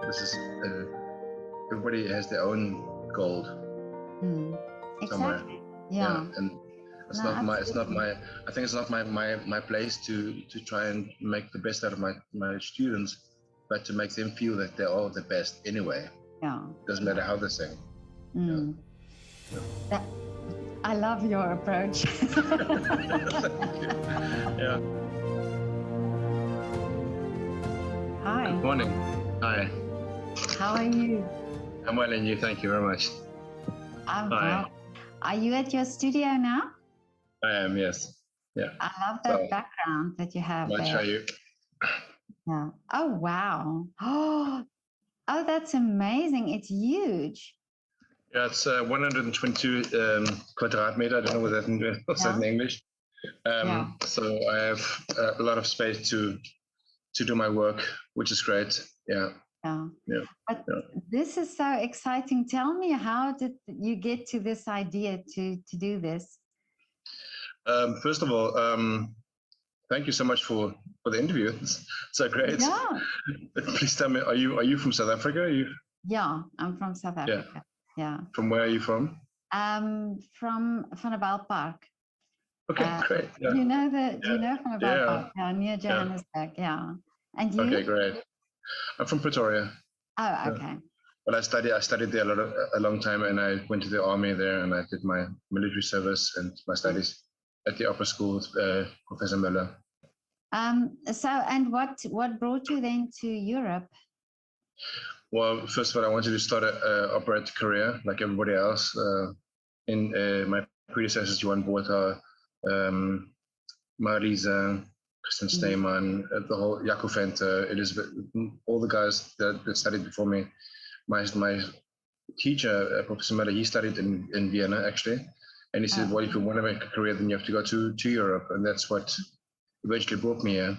this is everybody has their own gold somewhere. Exactly. Yeah. And it's No, not my. It's not absolutely. my. I think it's not my place to try and make the best out of my students, but to make them feel that they're all the best anyway. Yeah. Doesn't matter how they sing. That, I love your approach. Yeah. Hi. Good morning. Hi. How are you? I'm well, and you? Thank you very much. I'm Hi. well. Are you at your studio now? I am. Yes. Yeah. I love that background that you have I'll there. show you. Yeah. Oh, wow. Oh, that's amazing. It's huge. Yeah, it's 122 kvadratmeter. I don't know what that what's that in English. So I have a lot of space to do my work, which is great. Yeah. But this is so exciting. Tell me, how did you get to this idea to do this? First of all, thank you so much for the interview. It's so great. Yeah. Please tell me, are you from South Africa? Yeah, I'm from South Africa. Yeah. From where are you from? From Vanderbijl Park. Okay, great. Yeah. You know Vanderbijl Park? Yeah, near Johannesburg. Yeah. And you? Okay, great. I'm from Pretoria. Oh, okay. Well, I studied there a long time, and I went to the army there, and I did my military service and my studies at the upper school with Professor Müller. So, and what brought you then to Europe? Well, first of all, I wanted to start an operatic career like everybody else. In my predecessors, Johan Botha, Marisa, Christian Sneeman, the whole Jaco Venter, Elizabeth, all the guys that studied before me. My teacher, Professor Müller, he studied in Vienna actually, and he said, "Well, if you want to make a career, then you have to go to Europe," and that's what eventually brought me here.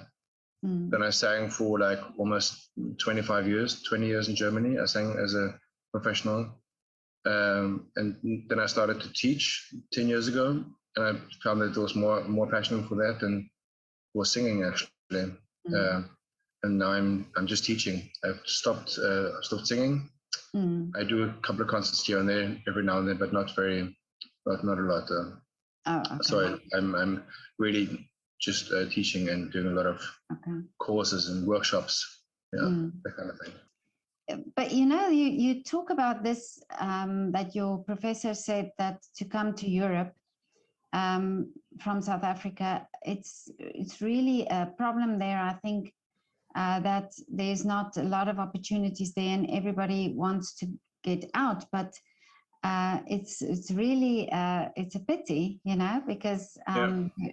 Then I sang for like almost 20 years in Germany. I sang as a professional, and then I started to teach 10 years ago, and I found that there was more passion for that than for singing actually. And now I'm just teaching. I've stopped singing. I do a couple of concerts here and there every now and then, but not a lot. Okay. So I'm really just teaching and doing a lot of courses and workshops, that kind of thing. But you talk about this, that your professor said that to come to Europe from South Africa, it's really a problem there. I think that there's not a lot of opportunities there, and everybody wants to get out. But it's really it's a pity, because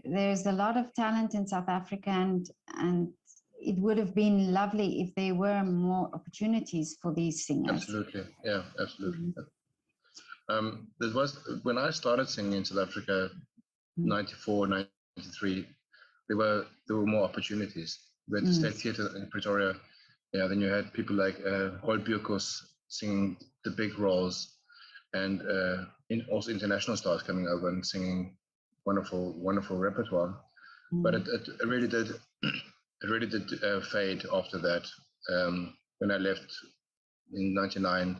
there's a lot of talent in South Africa, and it would have been lovely if there were more opportunities for these singers. Absolutely, yeah, absolutely. There was, when I started singing in South Africa, 94, 93, there were more opportunities. We had the State Theatre in Pretoria. Yeah, then you had people like Hol Björkos singing the big roles, and also international stars coming over and singing wonderful repertoire. But it really did fade after that. When I left in '99, it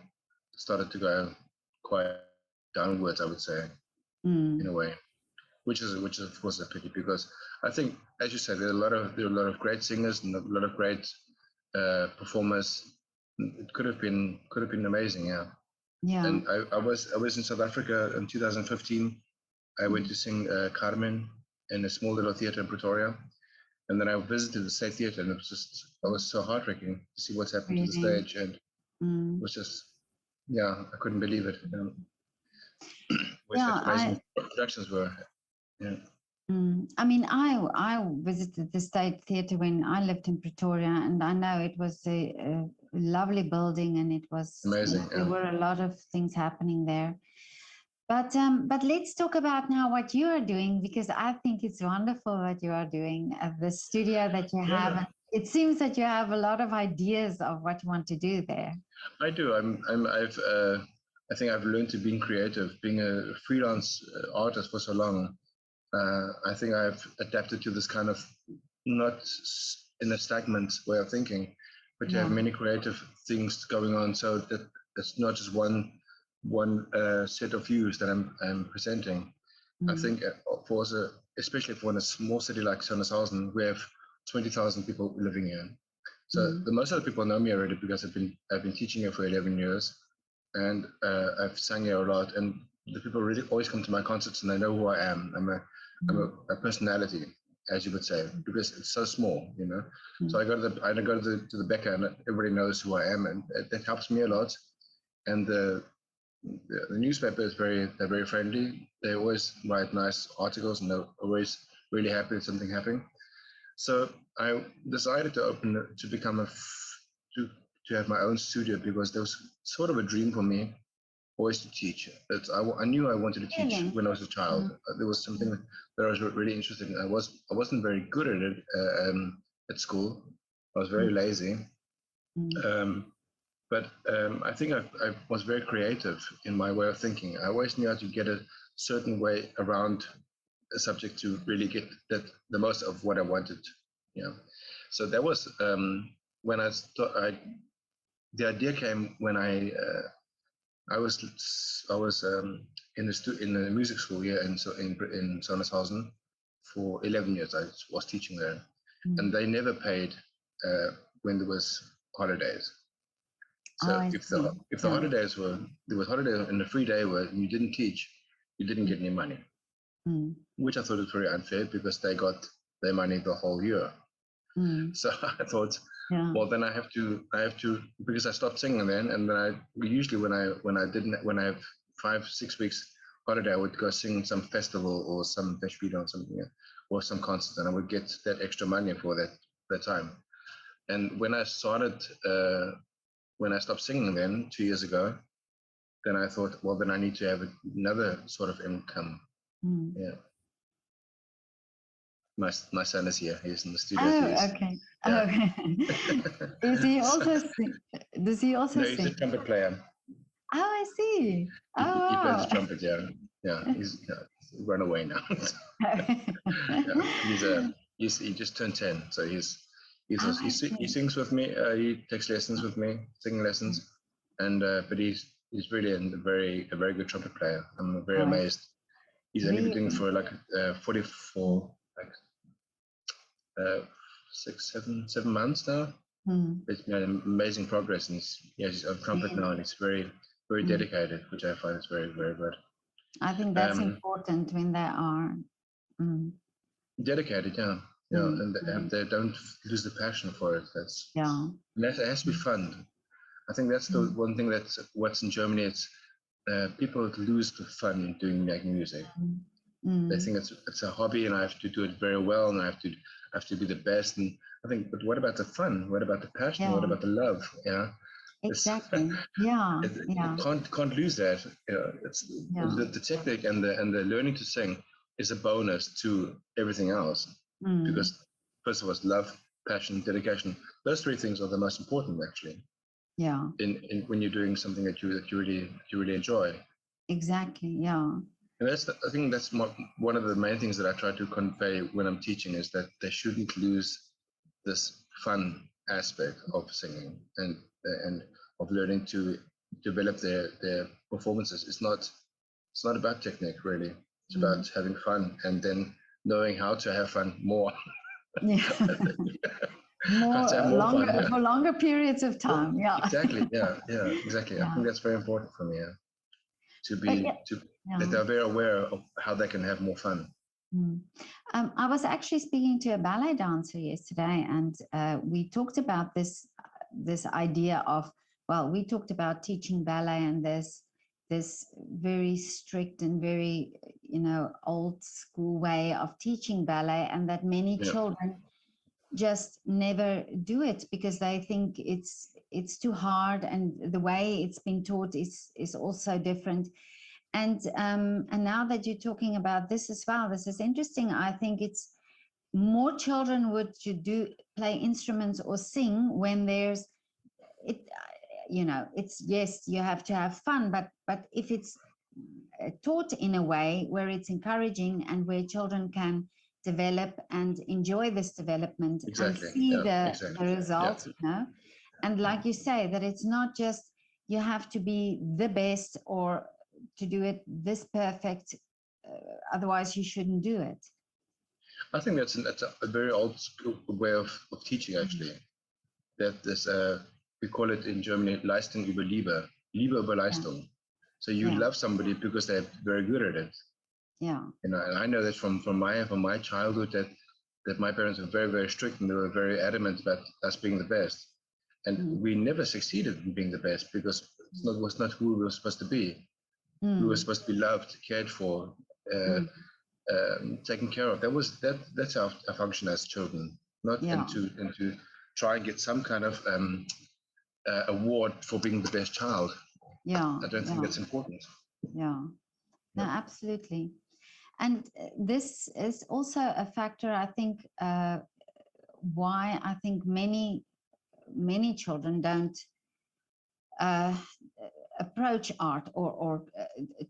started to go quite downwards, I would say, in a way, which is of course a pity, because I think, as you said, there are a lot of great singers and a lot of great performers. It could have been amazing, yeah. And I was in South Africa in 2015. I went to sing Carmen in a small little theater in Pretoria, and then I visited the State Theatre, and it was so heartbreaking to see what's happened to the stage, and it was just, I couldn't believe it. Amazing productions were. Yeah. I mean, I visited the State Theatre when I lived in Pretoria, and I know it was a lovely building, and it was amazing. There were a lot of things happening there. But let's talk about now what you are doing, because I think it's wonderful what you are doing at the studio that you have. It seems that you have a lot of ideas of what you want to do there. I do. I think I've learned to being creative, being a freelance artist for so long. I think I've adapted to this kind of not in a stagnant way of thinking, but you have many creative things going on. So that it's not just one set of views that I'm presenting. I think especially for in a small city like Sondershausen, we have 20,000 people living here. So the most of the people know me already because I've been teaching here for 11 years, and I've sung here a lot. And the people really always come to my concerts, and they know who I am. I'm a personality, as you would say, because it's so small, you know. So I go to the Becker, and everybody knows who I am, and that helps me a lot. And the newspaper is they're very friendly. They always write nice articles, and they're always really happy with something happening. So I decided to have my own studio because there was sort of a dream for me always to teach. I knew I wanted to teach when I was a child. There was something that I was really interested in. I wasn't very good at it at school. I was very lazy. But I think I was very creative in my way of thinking. I always knew how to get a certain way around a subject to really get the most of what I wanted. Yeah. So that was when the idea came when I was in the music school here in Sondershausen for 11 years. I was teaching there, and they never paid when there was holidays. So if the holidays there was holiday and the free day where you didn't teach, you didn't get any money, which I thought was very unfair because they got their money the whole year. So I thought, well, then I have to because I stopped singing then, and then usually when I have 5-6 weeks holiday, I would go sing some festival or some festival or something, or some concert, and I would get that extra money for that time. And when I stopped singing then 2 years ago, then I thought, well, then I need to have another sort of income. Yeah. My son is here. He's in the studio. Okay. Yeah. Okay. Does he also sing? No, he's a trumpet player. Oh, I see. He plays the trumpet. Yeah. He's run away now. He just turned 10, so he sings with me. He takes lessons with me, singing lessons, and but he's really a very good trumpet player. I'm very amazed. He's only been doing for like 44 like 7 months now. It's made amazing progress, and he has his own trumpet now, and he's very dedicated, which I find is very good. I think that's important when they are dedicated, and they don't lose the passion for it. And that has to be fun. I think that's the one thing that's what's in Germany. It's people lose the fun in doing music. They think it's a hobby, and I have to do it very well, and I have to be the best. And I think, but what about the fun? What about the passion? What about the love? Yeah, exactly. Can't lose that. It's the technique and the learning to sing is a bonus to everything else, because first of all, it's love, passion, dedication. Those three things are the most important, actually. Yeah. In when you're doing something that you really enjoy. Exactly. Yeah. And I think that's one of the main things that I try to convey when I'm teaching is that they shouldn't lose this fun aspect of singing and of learning to develop their performances. It's not about technique really. It's about having fun and then knowing how to have fun more. Yeah. For longer periods of time. Yeah. Exactly. Yeah. Exactly. I think that's very important for me. That they're very aware of how they can have more fun. I was actually speaking to a ballet dancer yesterday, and we talked about this idea of, well, we talked about teaching ballet and this very strict and very old school way of teaching ballet, and that many children just never do it because they think it's too hard, and the way it's been taught is also different. And now that you're talking about this as well, this is interesting. I think it's more children would play instruments or sing when there's it. It's yes, you have to have fun, but if it's taught in a way where it's encouraging and where children can develop and enjoy this development and see the results, And like you say, that it's not just you have to be the best or to do it this perfect, otherwise you shouldn't do it. I think that's a very old school way of teaching, actually. That this, we call it in Germany, Leistung über Liebe, Liebe über Leistung. So you love somebody because they're very good at it. Yeah. And I know that from my childhood that my parents were very, very strict, and they were very adamant about us being the best. And we never succeeded in being the best because it was not who we were supposed to be. We were supposed to be loved, cared for, taken care of. That's our function as children, not into try and get some kind of award for being the best child. Yeah. I don't think that's important. Yeah. No, absolutely. And this is also a factor, I think, why I think many children don't approach art or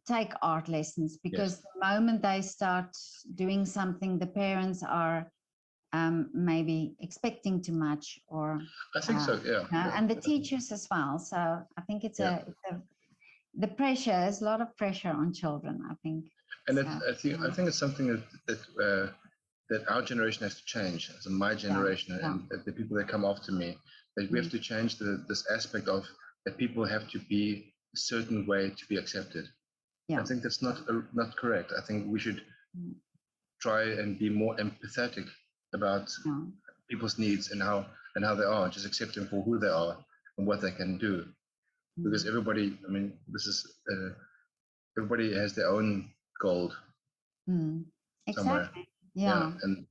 take art lessons, because the moment they start doing something, the parents are maybe expecting too much, or I think so, and the teachers as well. So I think it's the pressure. There's a lot of pressure on children, I think. And I think it's something that our generation has to change. So my generation and the people that come after me, that we have to change this aspect of that people have to be a certain way to be accepted. I think that's not correct. I think we should try and be more empathetic about people's needs and how they are. Just accept them for who they are and what they can do. Because everybody, I mean, this is everybody has their own gold somewhere. Exactly. Yeah. And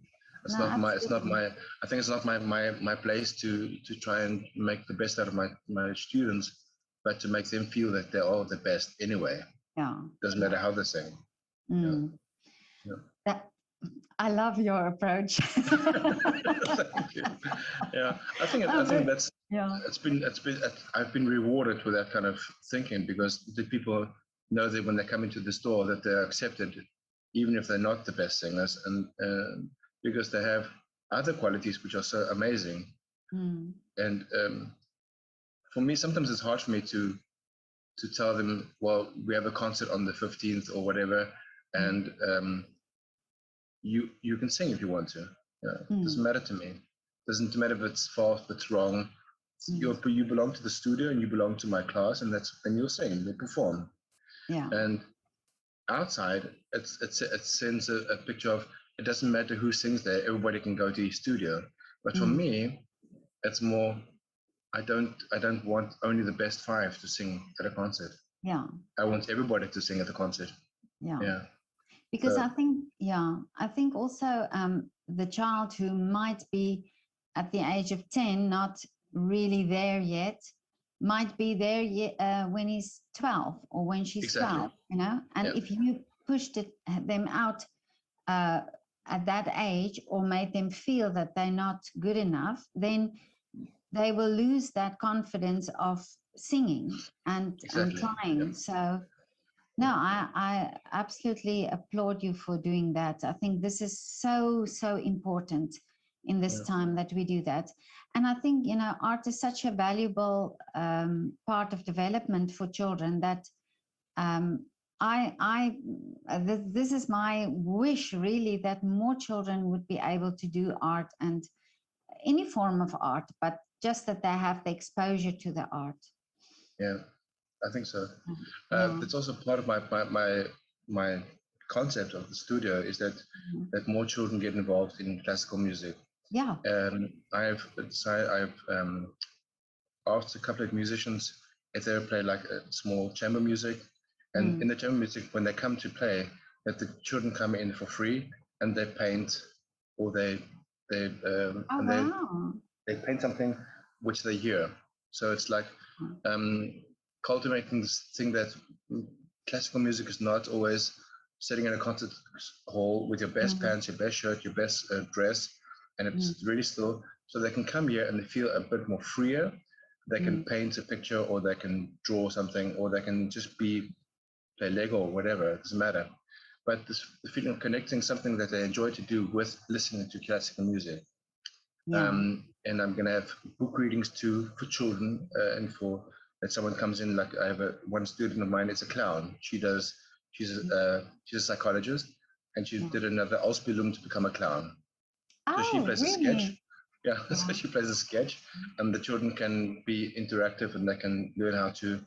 it's not my. I think it's not my place to try and make the best out of my students, but to make them feel that they're all the best anyway. Yeah. Doesn't matter how they sing. I love your approach. Thank you. Yeah, I think that's I've been rewarded with that kind of thinking, because the people know that when they come into the store that they're accepted, even if they're not the best singers, and because they have other qualities which are so amazing. And for me, sometimes it's hard for me to tell them, well, we have a concert on the 15th or whatever, and you can sing if you want to. It doesn't matter to me. It doesn't matter if it's false, if it's wrong. You belong to the studio and you belong to my class, and you'll sing, you'll perform. Yeah. And outside, it sends a picture of, it doesn't matter who sings there, everybody can go to the studio. But for me, it's more, I don't want only the best 5 to sing at a concert. Yeah. I want everybody to sing at the concert. Yeah. Because I think also the child who might be at the age of 10, not really there yet, might be there when he's 12 or when she's 12, you know. And if you pushed them out at that age, or made them feel that they're not good enough, then they will lose that confidence of singing and trying. So no, I absolutely applaud you for doing that. I think this is so important in this time that we do that. And I think, you know, art is such a valuable part of development for children that this is my wish, really, that more children would be able to do art, and any form of art, but just that they have the exposure to the art. Yeah, I think so. It's also part of my concept of the studio, is that more children get involved in classical music. Yeah. I've asked a couple of musicians if they would play like a small chamber music, and in the chamber music, when they come to play, that the children come in for free and they paint, or they paint something which they hear. So it's like cultivating this thing that classical music is not always sitting in a concert hall with your best pants, your best shirt, your best dress, and it's really still. So they can come here and they feel a bit more freer. They can paint a picture, or they can draw something, or they can just play Lego or whatever. It doesn't matter. But the feeling of connecting something that they enjoy to do with listening to classical music. and I'm going to have book readings too for children, and for that someone comes in, like I have one student of mine, it's a clown. She's a psychologist, and she did another Ausbildung to become a clown. So she plays a sketch. Yeah, so she plays a sketch, and the children can be interactive, and they can learn how to.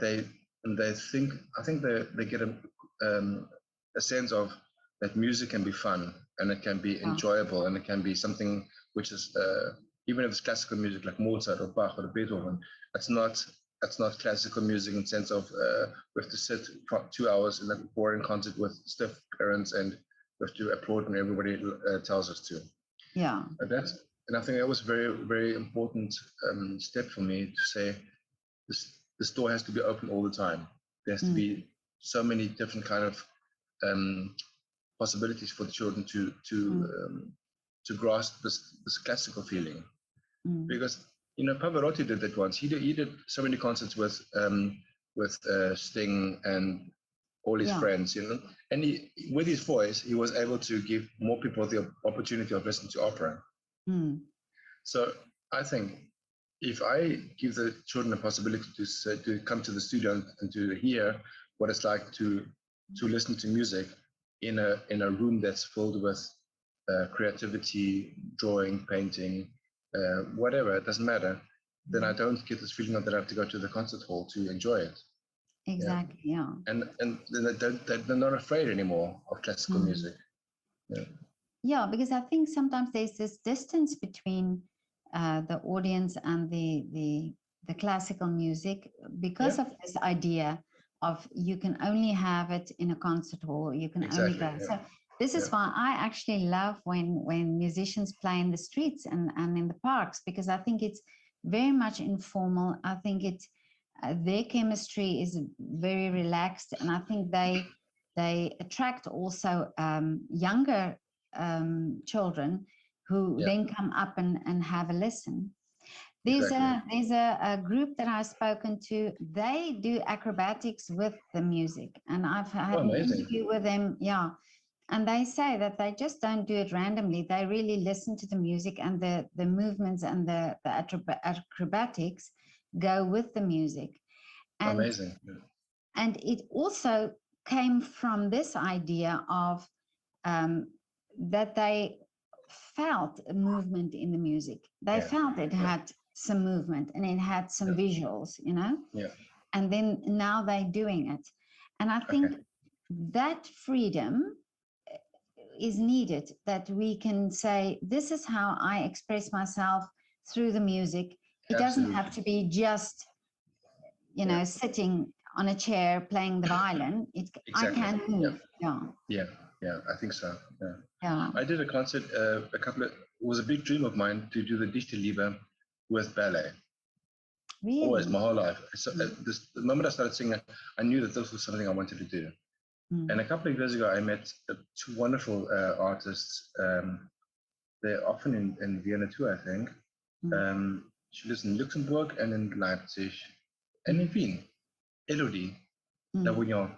They think. I think they get a sense of that music can be fun, and it can be enjoyable, and it can be something which is even if it's classical music like Mozart or Bach or Beethoven. It's not classical music in the sense of we have to sit for 2 hours in a boring concert with stiff parents and we have to applaud when everybody tells us to. Yeah. And I think that was very, very important step for me to say the store has to be open all the time. There has to be so many different kind of possibilities for the children to grasp this classical feeling. Because Pavarotti did that once. He did so many concerts with Sting and all his friends, and with his voice, he was able to give more people the opportunity of listening to opera. So I think if I give the children a possibility to come to the studio and to hear what it's like to listen to music in a room that's filled with creativity, drawing, painting, whatever, it doesn't matter, then I don't get this feeling that I have to go to the concert hall to enjoy it. Exactly, yeah. And they're not afraid anymore of classical music. Yeah, because I think sometimes there's this distance between the audience and the classical music because of this idea of you can only have it in a concert hall, you can only go. So this is why I actually love when musicians play in the streets and in the parks, because I think it's very much informal. I think it's their chemistry is very relaxed, and I think they attract also younger children who then come up and have a listen. There's a group that I've spoken to. They do acrobatics with the music, and I've had an interview with them. Yeah. And they say that they just don't do it randomly. They really listen to the music, and the movements and the acrobatics go with the music. And, amazing. And it also came from this idea of that they felt a movement in the music. They felt it had some movement and it had some visuals, and then now they're doing it. And I think that freedom is needed, that we can say, this is how I express myself through the music. It doesn't have to be just, sitting on a chair playing the violin. I can move. Yeah, I think so. Yeah. I did a concert it was a big dream of mine to do the Dichterliebe with ballet. Really? Always, my whole life. So the moment I started singing, I knew that this was something I wanted to do. And a couple of years ago, I met two wonderful artists. They're often in Vienna too, I think. She lives in Luxembourg and in Leipzig and in Wien. Elodie Lavignon.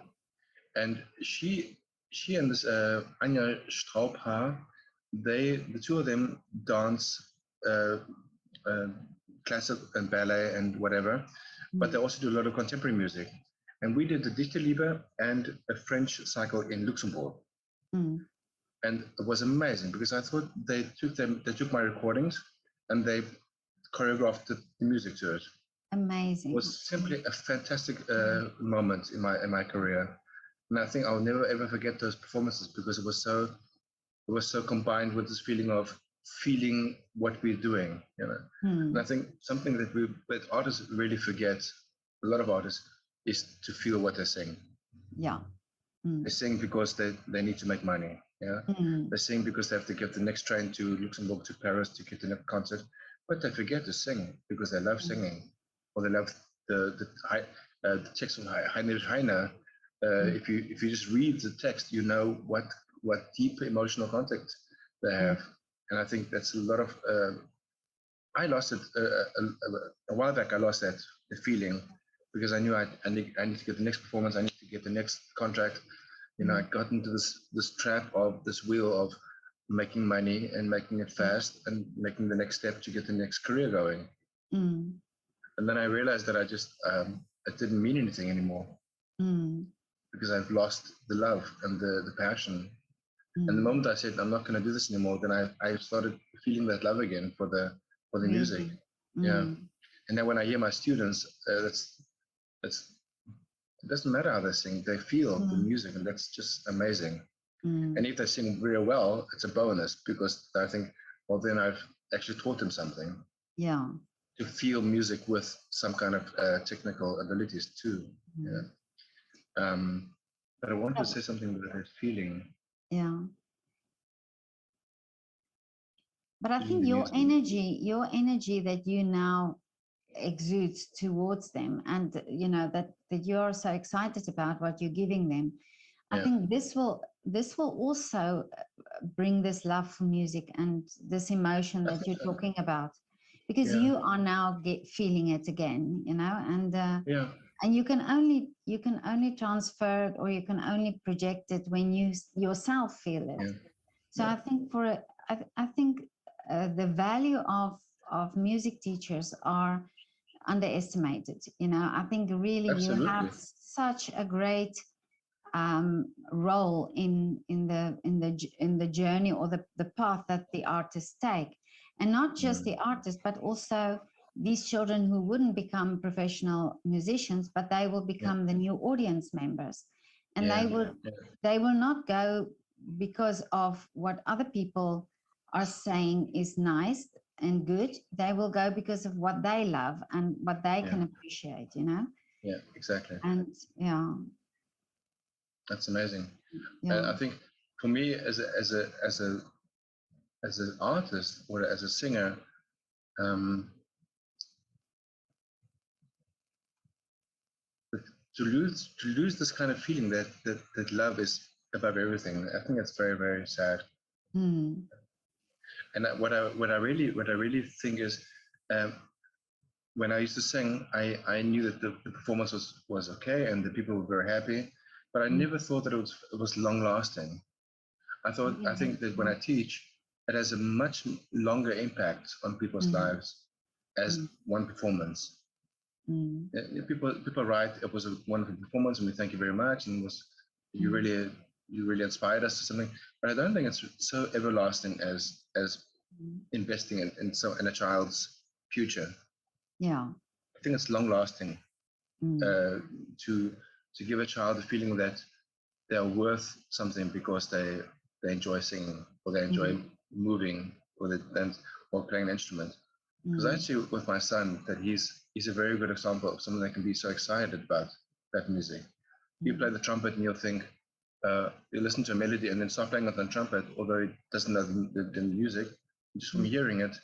And she and this Anja Straubhaar, the two of them dance classical and ballet and whatever, but they also do a lot of contemporary music. And we did the Dichterliebe and a French cycle in Luxembourg. And it was amazing because I thought they took my recordings and they choreographed the music to it. Amazing. It was simply a fantastic moment in my career. And I think I'll never ever forget those performances because it was so combined with this feeling of feeling what we're doing, And I think something that artists really forget, a lot of artists, is to feel what they sing. Yeah. They sing because they need to make money. They sing because they have to get the next train to Luxembourg, to Paris to get the next concert, but they forget to sing because they love singing, or they love the text of Heinrich Heine. If you just read the text, you know what deep emotional context they have, and I think that's a lot of. I lost it a while back. I lost that the feeling because I knew I need to get the next performance. I need to get the next contract. I got into this trap of this wheel of making money and making it fast and making the next step to get the next career going. Mm. And then I realized that I just it didn't mean anything anymore because I've lost the love and the passion. And the moment I said I'm not going to do this anymore, then I started feeling that love again for the music. Yeah. And then when I hear my students, it doesn't matter how they sing; they feel the music, and that's just amazing. And if they sing very well, it's a bonus because I think, well, then I've actually taught them something. Yeah. To feel music with some kind of technical abilities too. Yeah. But I want to say something about that feeling. Yeah. But I think your energy that you now exudes towards them, and that you're so excited about what you're giving them. I think this will also bring this love for music and this emotion that you're talking about, because you are now feeling it again, and you can only transfer it, or you can only project it when you yourself feel it. So I think I think the value of music teachers are underestimated. I think really Absolutely. You have such a great role in the journey, or the path that the artists take, and not just the artists, but also these children who wouldn't become professional musicians, but they will become the new audience members, and they will not go because of what other people are saying is nice and good. They will go because of what they love and what they can appreciate. Yeah, exactly. And that's amazing. And I think for me as an artist or as a singer, to lose this kind of feeling that love is above everything, I think that's very, very sad. And what I really think is, when I used to sing, I knew that the performance was okay and the people were very happy, but I never thought that it was long lasting. I think that when I teach, it has a much longer impact on people's lives as one performance. People write, it was a wonderful performance and we thank you very much, and you really inspired us or something. But I don't think it's so everlasting as investing in a child's future. Yeah. I think it's long lasting to give a child a feeling that they are worth something because they enjoy singing, or they enjoy moving, or playing an instrument. Because I see with my son that he's a very good example of someone that can be so excited about that music. You play the trumpet and you'll think, you listen to a melody and then start playing it on the trumpet, although he doesn't know the music. Just from hearing it,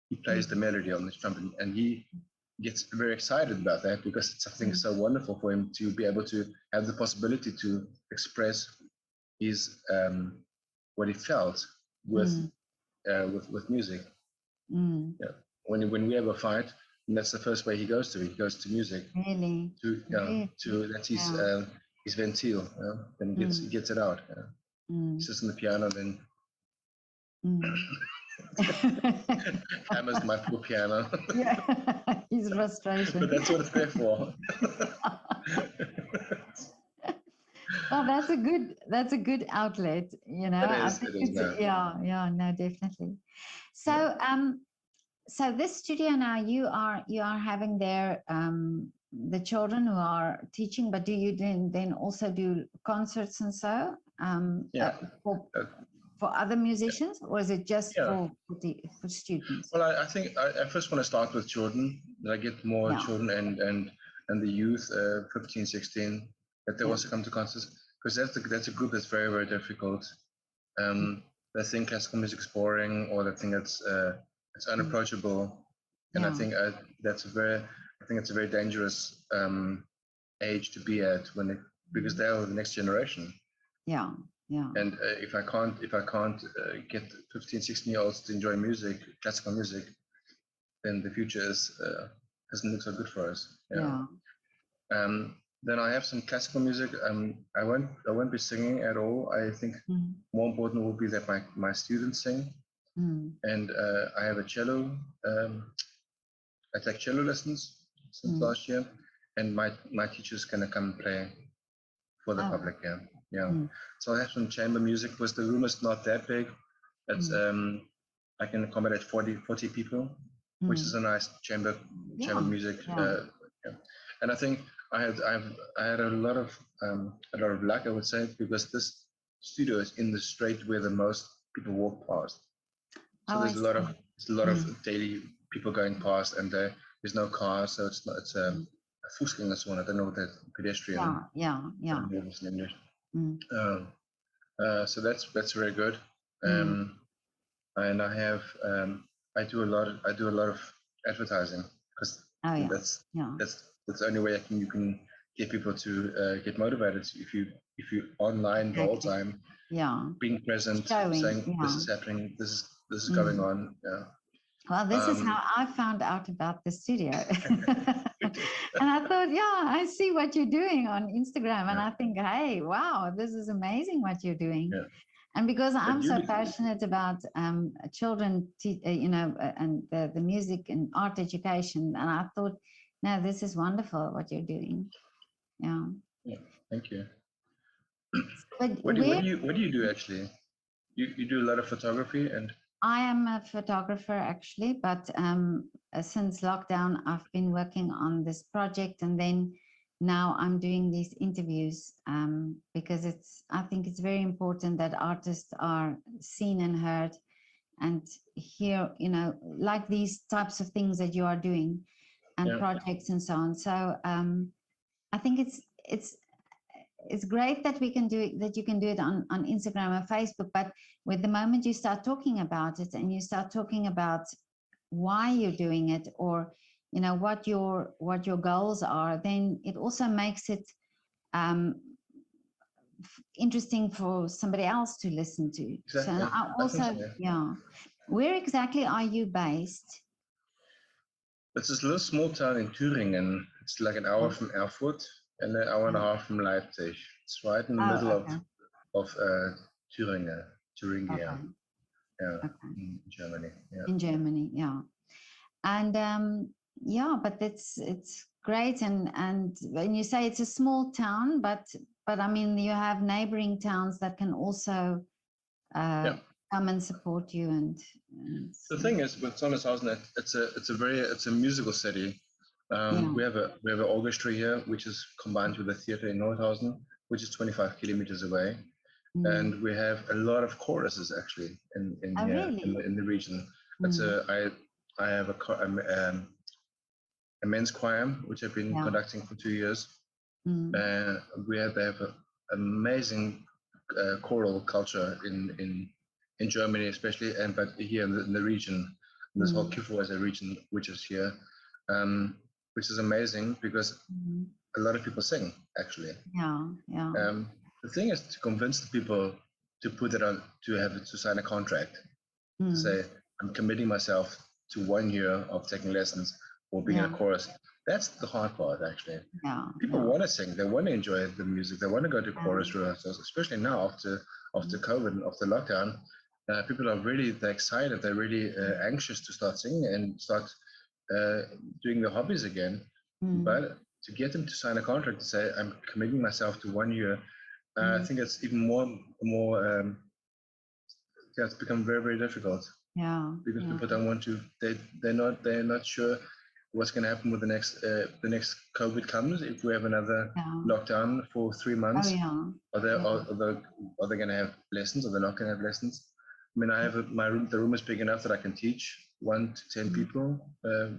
he plays the melody on the trumpet, and he gets very excited about that because it's something so wonderful for him to be able to have the possibility to express his what he felt with music. Yeah. When we have a fight, and that's the first way he goes to. He goes to music. Really. That's his ventil. Then he gets it out. He sits on the piano, then hammers my poor piano. His frustration. But that's what it's there for. Well, that's a good outlet, I think no, definitely. So so this studio now, you are having there the children who are teaching, but do you then also do concerts and so for other musicians, or is it just for students? Well, I think I first want to start with children. That I get more children and the youth, 15, 16, that they also come to concerts, because that's a group that's very, very difficult. They think classical music is boring, or they think it's unapproachable, and I think it's a very dangerous age to be at because they are the next generation. Yeah. And if I can't get 15, 16-year-olds to enjoy music, classical music, then the future doesn't look so good for us. then I have some classical music. I won't be singing at all. I think more important will be that my students sing. And I have a cello. I take cello lessons since last year, and my teacher's gonna come play for the public. Yeah. So I have some chamber music because the room is not that big. It's I can accommodate 40 people, which is a nice chamber music. And I think I had a lot of luck, I would say, because this studio is in the street where the most people walk past. So there's a lot of daily people going past, and there's no cars, so it's a Fußgängerzone. I don't know what that pedestrian. Yeah. In English. So that's very good. And I do a lot of advertising because that's the only way you can get people to get motivated. If you online the whole time, being present, saying this is happening, this is going on. Well, this is how I found out about the studio. And I thought, I see what you're doing on Instagram, and I think, hey, wow, this is amazing what you're doing. And because I'm so passionate about children, and the music and art education, and I thought, no, this is wonderful what you're doing. Yeah. Thank you. But what do you do actually? You do a lot of photography and. I am a photographer actually, but since lockdown, I've been working on this project, and then now I'm doing these interviews because I think it's very important that artists are seen and heard, and hear, like these types of things that you are doing, and projects and so on. So I think it's great that we can do it, that you can do it on Instagram or Facebook, but with the moment you start talking about it and you start talking about why you're doing it, or what your goals are, then it also makes it interesting for somebody else to listen to. Exactly. So I also, where exactly are you based? It's this little small town in Thuringia. It's like an hour from Erfurt and an hour and a half from Leipzig. It's right in the middle of Thuringia. In Germany. In Germany, and but it's great. And when you say it's a small town, but I mean, you have neighboring towns that can also come and support you. And the thing is, with Sondershausen, it's a musical city. We have an orchestra here, which is combined with a theater in Nordhausen, which is 25 kilometers away, and we have a lot of choruses actually in the region. It's I have a men's choir which I've been conducting for 2 years. They have an amazing choral culture in Germany, especially, but here in the region, this whole Kyffhäuser region, which is here. Which is amazing because a lot of people sing actually. The thing is to convince the people to put it on, to sign a contract, to say I'm committing myself to 1 year of taking lessons or being in a chorus. That's the hard part actually. People want to sing, they want to enjoy the music, they want to go to chorus rehearsals, especially now after COVID and after lockdown. People are really excited, they're really anxious to start singing and start doing their hobbies again. But to get them to sign a contract to say I'm committing myself to 1 year, I think it's even more it's become very, very difficult. Because people don't want to, they're not sure what's going to happen with the next COVID comes. If we have another lockdown for 3 months, are they going to have lessons, or they're not going to have lessons? I mean, I have the room is big enough that I can teach 1 to 10 people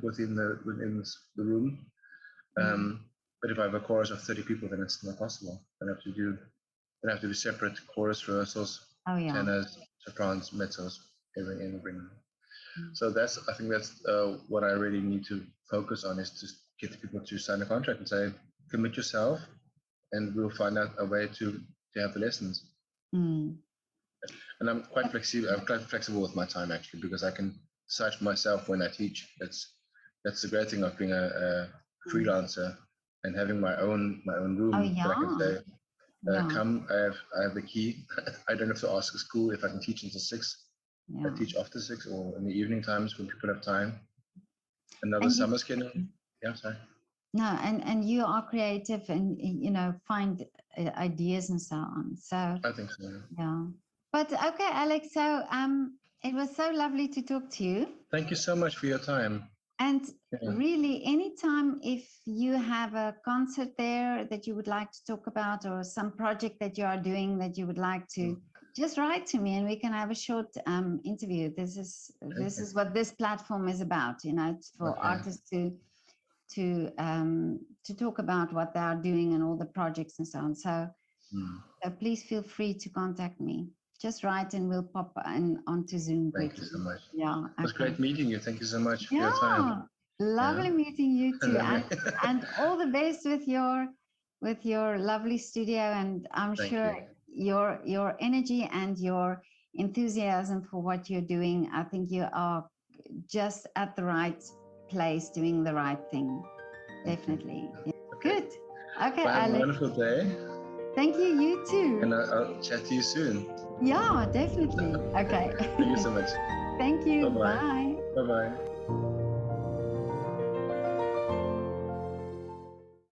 within the room. But if I have a chorus of 30 people, then it's not possible. I have to do separate chorus rehearsals, tenors, sopranos, mezzos, everything. So I think that's what I really need to focus on, is to get the people to sign a contract and say, commit yourself, and we'll find out a way to have the lessons. And I'm quite flexible with my time actually, because I can decide for myself when I teach. That's the great thing of being a freelancer. and having my own room Oh, that I can say, yeah. come, I have the key. I don't have to ask a school if I can teach until 6. Yeah. I teach after 6 or in the evening times when people have time. Another And summer schedule. Yeah, sorry. No, and you are creative and, you know, find ideas and so on. So I think so. yeah. But okay, Alex, so it was so lovely to talk to you. Thank you so much for your time. And Yeah. really, anytime if you have a concert there that you would like to talk about, or some project that you are doing that you would like to, just write to me and we can have a short interview. This is what this platform is about, you know, it's for artists to talk about what they are doing and all the projects and so on. So, so please feel free to contact me. Just write and we'll pop onto Zoom. Thank you so much. Yeah. It was great meeting you. Thank you so much for Yeah. your time. Lovely meeting you too. Lovely. And all the best with your lovely studio. And I'm Thank sure your energy and your enthusiasm for what you're doing, I think you are just at the right place doing the right thing. Definitely. Yeah. Okay. Good. Okay, Well, have Alex. a wonderful day. Thank you. You too. And I'll chat to you soon. Yeah, definitely. Okay. Thank you so much. Thank you. Bye-bye. Bye. Bye-bye.